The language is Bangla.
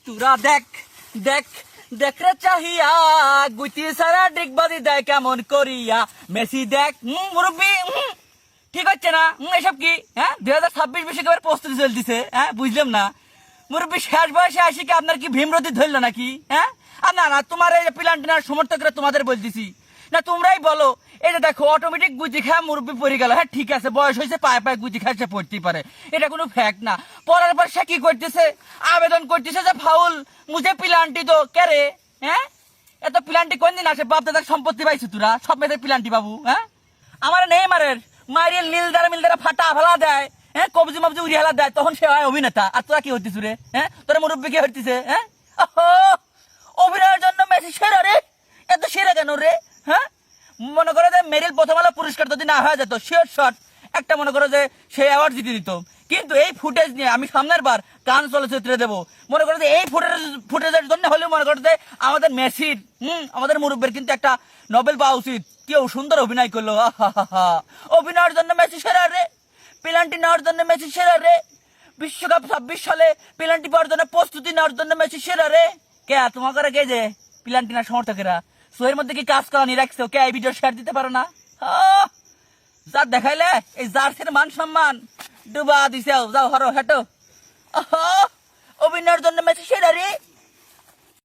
তোরা দেখ দেখ দেখ রে চাহিয়া গুটি সারা ডিগবাজি দেয় কেমন করিয়া মেসি দেখ মুরব্বি ঠিক হচ্ছে না এসব কি হ্যাঁ 2026 বিশ্বকাপের প্রস্তুতি চলতেছে হ্যাঁ বুঝলাম না মুরব্বি শেষ বয়সে আসি কি আপনার কি ভীমরতি ধরলো নাকি হ্যাঁ আর না না তোমার এই প্লান্টিনার সমর্থকরা তোমাদের বলতেছি না তোমরাই বলো এই যে দেখো অটোমেটিক গুজি খায় মুরব্বি পড়ে গেল হ্যাঁ ঠিক আছে বয়স হয়েছে পায়ে পায়ে গুজি খায় সে পড়তেই পারে এটা কোনো ফ্যাক্ট না পড়ার পর সে কি করতেছে আবেদন করতেছে যে ফাউল মুঝে প্লান্টি তো কে রে হ্যাঁ এত প্লান্টি কোন দিন আসে বাপ দাদার সম্পত্তি পাইছো তোরা সব মেয়েদের প্লান্টি বাবু হ্যাঁ আমার নেই মারের মারিয়ে মিলদারা ফাটা ফেলা দেয় হ্যাঁ কবজি মবজি উড়িয়ে হেলা দেয় তখন সে হয় অভিনেতা আর তোরা কি হতিস রে হ্যাঁ তোরা মুরব্বী কি হতিছে হ্যাঁ অভিনয়ের জন্য মেসি সেরা রে এত সেরা কেন রে হ্যাঁ মনে করো যে মেরিল প্রথম আলো পুরস্কার যদি না হয়ে যেত শিওর শট একটা মনে করো যে সে অ্যাওয়ার্ড জিতে দিত কিন্তু এই ফুটেজ নিয়ে আমি সামনের বার কান চলচ্চিত্রে দেবো মনে করো যে এই ফুটেজের জন্য হলেও মনে করো যে আমাদের মেসির আমাদের মুরব্বের কিন্তু একটা নোবেল পাওয়া উচিত কেউ সুন্দর অভিনয় করলো অভিনয়ের জন্য মেসি সেরা রে পেনাল্টি নেওয়ার জন্য মেসি সেরা রে বিশ্বকাপ 26 সালে পেনাল্টি পাওয়ার জন্য প্রস্তুতি নেওয়ার জন্য মেসি সেরা রে কে তোমাকে কে যে পেনাল্টি না সমর্থকেরা সোয়ের মধ্যে কি কাজ করা নিয়ে রাখছো কে এই ভিডিও শেয়ার দিতে পারো না যা দেখাইলে এই জার্সির মান সম্মান ডুবা দিছে যাও হরো হেঁটো অভিনয়ের জন্য মেসি সেরা রে